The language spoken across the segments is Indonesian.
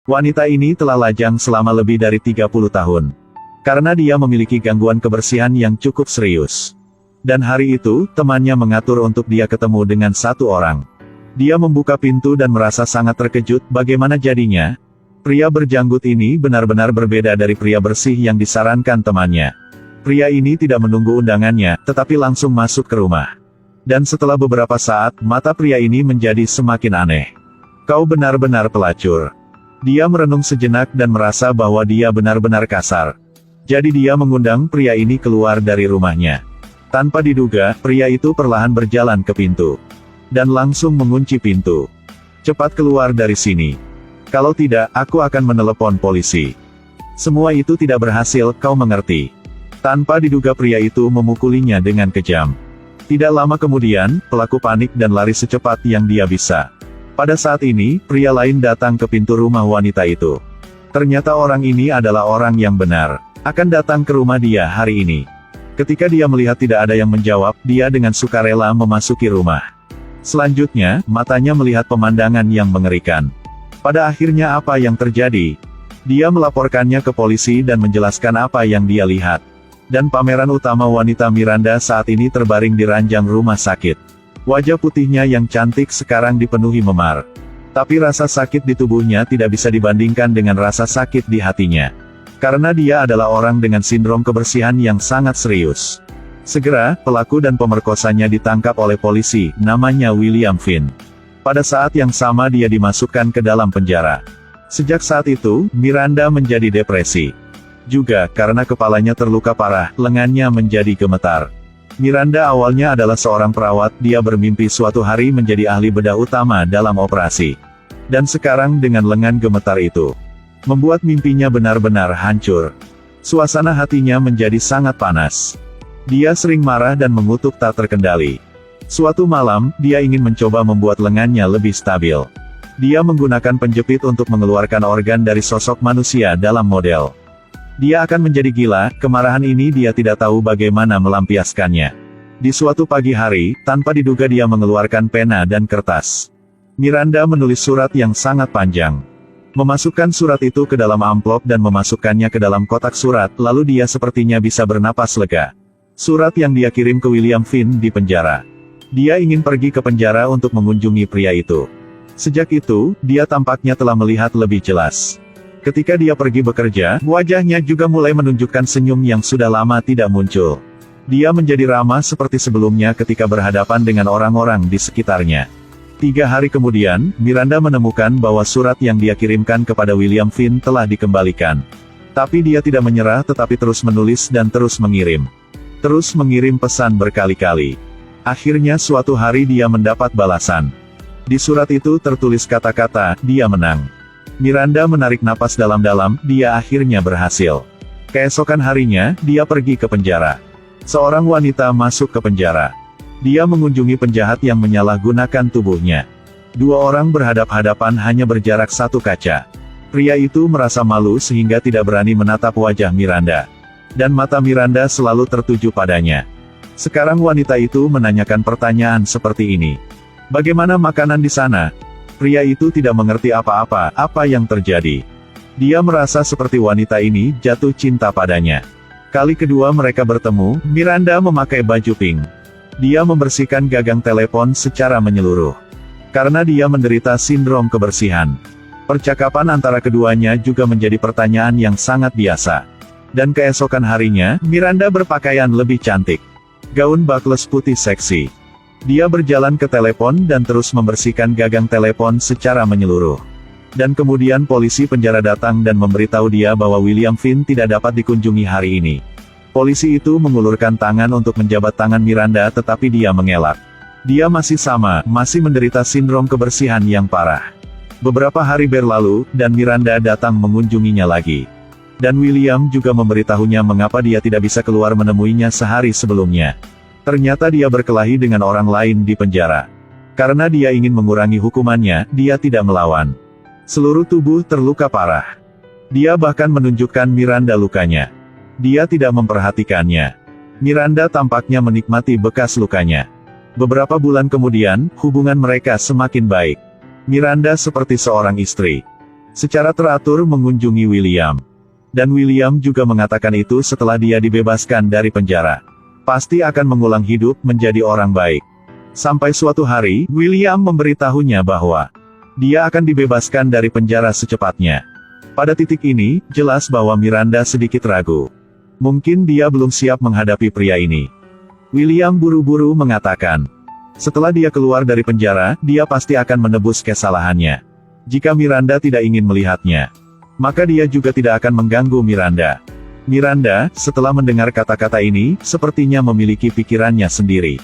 Wanita ini telah lajang selama lebih dari 30 tahun. Karena dia memiliki gangguan kebersihan yang cukup serius. Dan hari itu, temannya mengatur untuk dia ketemu dengan satu orang. Dia membuka pintu dan merasa sangat terkejut bagaimana jadinya. Pria berjanggut ini benar-benar berbeda dari pria bersih yang disarankan temannya. Pria ini tidak menunggu undangannya, tetapi langsung masuk ke rumah. Dan setelah beberapa saat, mata pria ini menjadi semakin aneh. Kau benar-benar pelacur. Dia merenung sejenak dan merasa bahwa dia benar-benar kasar. Jadi dia mengundang pria ini keluar dari rumahnya. Tanpa diduga, pria itu perlahan berjalan ke pintu. Dan langsung mengunci pintu. Cepat keluar dari sini. Kalau tidak, aku akan menelepon polisi. Semua itu tidak berhasil, kau mengerti. Tanpa diduga pria itu memukulinya dengan kejam. Tidak lama kemudian, pelaku panik dan lari secepat yang dia bisa. Pada saat ini, pria lain datang ke pintu rumah wanita itu. Ternyata orang ini adalah orang yang benar. Akan datang ke rumah dia hari ini. Ketika dia melihat tidak ada yang menjawab, dia dengan sukarela memasuki rumah. Selanjutnya, matanya melihat pemandangan yang mengerikan. Pada akhirnya apa yang terjadi? Dia melaporkannya ke polisi dan menjelaskan apa yang dia lihat. Dan pameran utama wanita Miranda saat ini terbaring di ranjang rumah sakit. Wajah putihnya yang cantik sekarang dipenuhi memar. Tapi rasa sakit di tubuhnya tidak bisa dibandingkan dengan rasa sakit di hatinya. Karena dia adalah orang dengan sindrom kebersihan yang sangat serius. Segera, pelaku dan pemerkosanya ditangkap oleh polisi, namanya William Finn. Pada saat yang sama dia dimasukkan ke dalam penjara. Sejak saat itu, Miranda menjadi depresi. Juga, karena kepalanya terluka parah, lengannya menjadi gemetar. Miranda awalnya adalah seorang perawat, dia bermimpi suatu hari menjadi ahli bedah utama dalam operasi. Dan sekarang dengan lengan gemetar itu, membuat mimpinya benar-benar hancur. Suasana hatinya menjadi sangat panas. Dia sering marah dan mengutuk tak terkendali. Suatu malam, dia ingin mencoba membuat lengannya lebih stabil. Dia menggunakan penjepit untuk mengeluarkan organ dari sosok manusia dalam model. Dia akan menjadi gila, kemarahan ini dia tidak tahu bagaimana melampiaskannya. Di suatu pagi hari, tanpa diduga dia mengeluarkan pena dan kertas. Miranda menulis surat yang sangat panjang. Memasukkan surat itu ke dalam amplop dan memasukkannya ke dalam kotak surat, lalu dia sepertinya bisa bernapas lega. Surat yang dia kirim ke William Finn di penjara. Dia ingin pergi ke penjara untuk mengunjungi pria itu. Sejak itu, dia tampaknya telah melihat lebih jelas. Ketika dia pergi bekerja, wajahnya juga mulai menunjukkan senyum yang sudah lama tidak muncul. Dia menjadi ramah seperti sebelumnya ketika berhadapan dengan orang-orang di sekitarnya. 3 hari kemudian, Miranda menemukan bahwa surat yang dia kirimkan kepada William Finn telah dikembalikan. Tapi dia tidak menyerah tetapi terus menulis dan terus mengirim. Terus mengirim pesan berkali-kali. Akhirnya suatu hari dia mendapat balasan. Di surat itu tertulis kata-kata, dia menang. Miranda menarik napas dalam-dalam, dia akhirnya berhasil. Keesokan harinya, dia pergi ke penjara. Seorang wanita masuk ke penjara. Dia mengunjungi penjahat yang menyalahgunakan tubuhnya. 2 orang berhadap-hadapan hanya berjarak 1 kaca. Pria itu merasa malu sehingga tidak berani menatap wajah Miranda. Dan mata Miranda selalu tertuju padanya. Sekarang wanita itu menanyakan pertanyaan seperti ini. Bagaimana makanan di sana? Pria itu tidak mengerti apa-apa, apa yang terjadi. Dia merasa seperti wanita ini jatuh cinta padanya. Kali kedua mereka bertemu, Miranda memakai baju pink. Dia membersihkan gagang telepon secara menyeluruh. Karena dia menderita sindrom kebersihan. Percakapan antara keduanya juga menjadi pertanyaan yang sangat biasa. Dan keesokan harinya, Miranda berpakaian lebih cantik. Gaun buckles putih seksi. Dia berjalan ke telepon dan terus membersihkan gagang telepon secara menyeluruh. Dan kemudian polisi penjara datang dan memberitahu dia bahwa William Finn tidak dapat dikunjungi hari ini. Polisi itu mengulurkan tangan untuk menjabat tangan Miranda tetapi dia mengelak. Dia masih sama, masih menderita sindrom kebersihan yang parah. Beberapa hari berlalu, dan Miranda datang mengunjunginya lagi. Dan William juga memberitahunya mengapa dia tidak bisa keluar menemuinya sehari sebelumnya. Ternyata dia berkelahi dengan orang lain di penjara. Karena dia ingin mengurangi hukumannya, dia tidak melawan. Seluruh tubuh terluka parah. Dia bahkan menunjukkan Miranda lukanya. Dia tidak memperhatikannya. Miranda tampaknya menikmati bekas lukanya. Beberapa bulan kemudian, hubungan mereka semakin baik. Miranda seperti seorang istri. secara teratur mengunjungi William. Dan William juga mengatakan itu setelah dia dibebaskan dari penjara. Pasti akan mengulang hidup menjadi orang baik. Sampai suatu hari, William memberitahunya bahwa dia akan dibebaskan dari penjara secepatnya. Pada titik ini, jelas bahwa Miranda sedikit ragu. Mungkin dia belum siap menghadapi pria ini. William buru-buru mengatakan, setelah dia keluar dari penjara, dia pasti akan menebus kesalahannya. Jika Miranda tidak ingin melihatnya, maka dia juga tidak akan mengganggu Miranda. Miranda, setelah mendengar kata-kata ini, sepertinya memiliki pikirannya sendiri.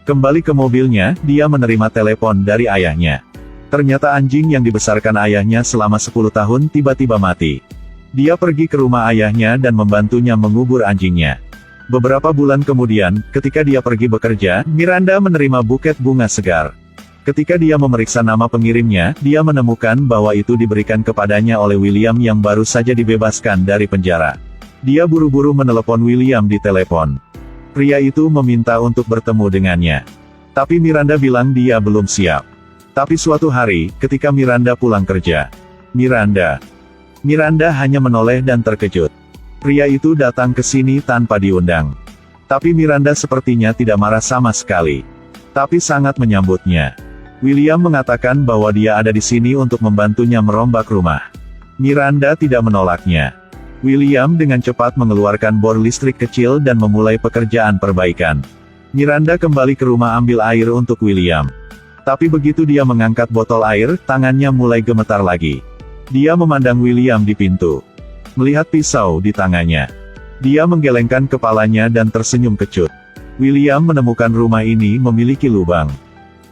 Kembali ke mobilnya, dia menerima telepon dari ayahnya. Ternyata anjing yang dibesarkan ayahnya selama 10 tahun tiba-tiba mati. Dia pergi ke rumah ayahnya dan membantunya mengubur anjingnya. Beberapa bulan kemudian, ketika dia pergi bekerja, Miranda menerima buket bunga segar. Ketika dia memeriksa nama pengirimnya, dia menemukan bahwa itu diberikan kepadanya oleh William yang baru saja dibebaskan dari penjara. Dia buru-buru menelepon William di telepon. Pria itu meminta untuk bertemu dengannya. Tapi Miranda bilang dia belum siap. Tapi suatu hari, ketika Miranda pulang kerja, Miranda hanya menoleh dan terkejut. Pria itu datang ke sini tanpa diundang. Tapi Miranda sepertinya tidak marah sama sekali. Tapi sangat menyambutnya. William mengatakan bahwa dia ada di sini untuk membantunya merombak rumah. Miranda tidak menolaknya. William dengan cepat mengeluarkan bor listrik kecil dan memulai pekerjaan perbaikan. Miranda kembali ke rumah ambil air untuk William. Tapi begitu dia mengangkat botol air, tangannya mulai gemetar lagi. Dia memandang William di pintu. Melihat pisau di tangannya, dia menggelengkan kepalanya dan tersenyum kecut. William menemukan rumah ini memiliki lubang.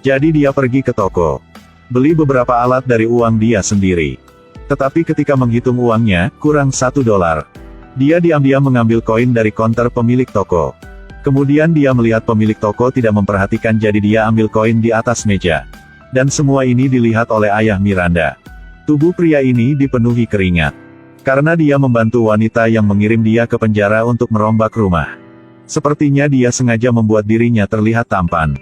Jadi dia pergi ke toko, beli beberapa alat dari uang dia sendiri. Tetapi ketika menghitung uangnya, kurang $1. Dia diam-diam mengambil koin dari konter pemilik toko. Kemudian dia melihat pemilik toko tidak memperhatikan, jadi dia ambil koin di atas meja. Dan semua ini dilihat oleh ayah Miranda. Tubuh pria ini dipenuhi keringat. Karena dia membantu wanita yang mengirim dia ke penjara untuk merombak rumah. Sepertinya dia sengaja membuat dirinya terlihat tampan.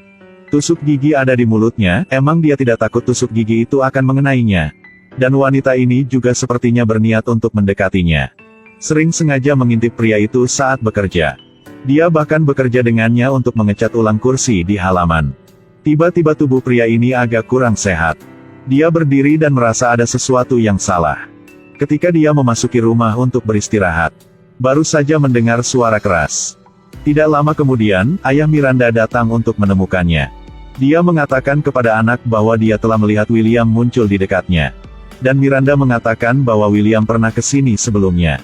Tusuk gigi ada di mulutnya, emang dia tidak takut tusuk gigi itu akan mengenainya. Dan wanita ini juga sepertinya berniat untuk mendekatinya. Sering sengaja mengintip pria itu saat bekerja. Dia bahkan bekerja dengannya untuk mengecat ulang kursi di halaman. Tiba-tiba tubuh pria ini agak kurang sehat. Dia berdiri dan merasa ada sesuatu yang salah. Ketika dia memasuki rumah untuk beristirahat, baru saja mendengar suara keras. Tidak lama kemudian, ayah Miranda datang untuk menemukannya. Dia mengatakan kepada anak bahwa dia telah melihat William muncul di dekatnya. Dan Miranda mengatakan bahwa William pernah ke sini sebelumnya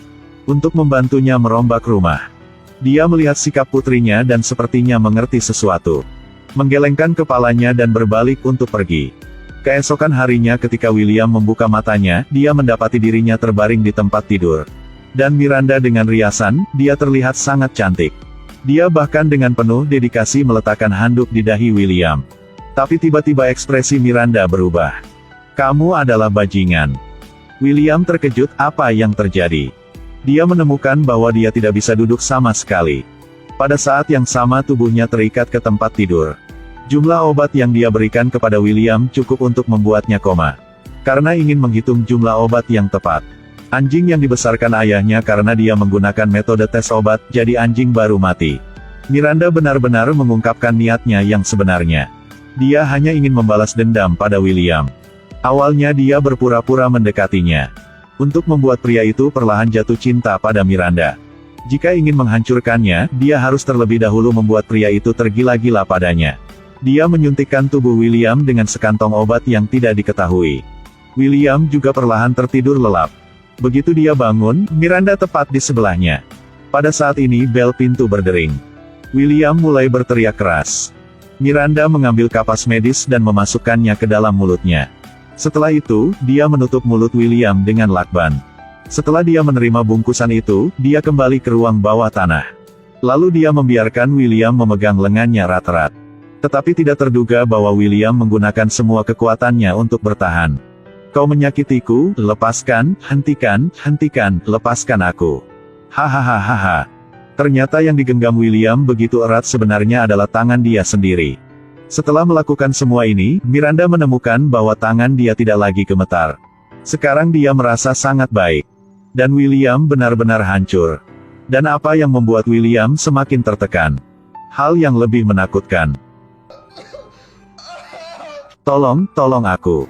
untuk membantunya merombak rumah. Dia melihat sikap putrinya dan sepertinya mengerti sesuatu. Menggelengkan kepalanya dan berbalik untuk pergi. Keesokan harinya ketika William membuka matanya, dia mendapati dirinya terbaring di tempat tidur. Dan Miranda dengan riasan, dia terlihat sangat cantik. Dia bahkan dengan penuh dedikasi meletakkan handuk di dahi William. Tapi tiba-tiba ekspresi Miranda berubah. "Kamu adalah bajingan." William terkejut, apa yang terjadi? Dia menemukan bahwa dia tidak bisa duduk sama sekali. Pada saat yang sama tubuhnya terikat ke tempat tidur. Jumlah obat yang dia berikan kepada William cukup untuk membuatnya koma. Karena ingin menghitung jumlah obat yang tepat. Anjing yang dibesarkan ayahnya karena dia menggunakan metode tes obat, jadi anjing baru mati. Miranda benar-benar mengungkapkan niatnya yang sebenarnya. Dia hanya ingin membalas dendam pada William. Awalnya dia berpura-pura mendekatinya. Untuk membuat pria itu perlahan jatuh cinta pada Miranda. Jika ingin menghancurkannya, dia harus terlebih dahulu membuat pria itu tergila-gila padanya. Dia menyuntikkan tubuh William dengan sekantong obat yang tidak diketahui. William juga perlahan tertidur lelap. Begitu dia bangun, Miranda tepat di sebelahnya. Pada saat ini bel pintu berdering. William mulai berteriak keras. Miranda mengambil kapas medis dan memasukkannya ke dalam mulutnya. Setelah itu, dia menutup mulut William dengan lakban. Setelah dia menerima bungkusan itu, dia kembali ke ruang bawah tanah. Lalu dia membiarkan William memegang lengannya erat-erat. Tetapi tidak terduga bahwa William menggunakan semua kekuatannya untuk bertahan. "Kau menyakitiku, lepaskan, hentikan, lepaskan aku." Hahaha. Ternyata yang digenggam William begitu erat sebenarnya adalah tangan dia sendiri. Setelah melakukan semua ini, Miranda menemukan bahwa tangan dia tidak lagi gemetar. Sekarang dia merasa sangat baik. Dan William benar-benar hancur. Dan apa yang membuat William semakin tertekan? Hal yang lebih menakutkan. Tolong aku.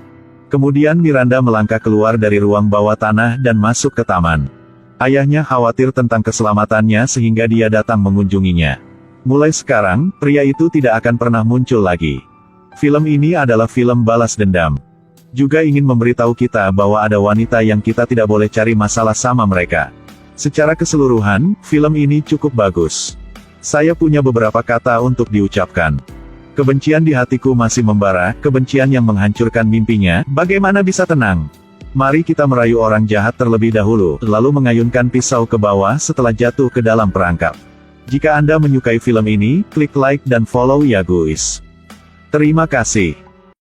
Kemudian Miranda melangkah keluar dari ruang bawah tanah dan masuk ke taman. Ayahnya khawatir tentang keselamatannya sehingga dia datang mengunjunginya. Mulai sekarang, pria itu tidak akan pernah muncul lagi. Film ini adalah film balas dendam. Juga ingin memberitahu kita bahwa ada wanita yang kita tidak boleh cari masalah sama mereka. Secara keseluruhan, film ini cukup bagus. Saya punya beberapa kata untuk diucapkan. Kebencian di hatiku masih membara, kebencian yang menghancurkan mimpinya, bagaimana bisa tenang? Mari kita merayu orang jahat terlebih dahulu, lalu mengayunkan pisau ke bawah setelah jatuh ke dalam perangkap. Jika Anda menyukai film ini, klik like dan follow ya guys. Terima kasih.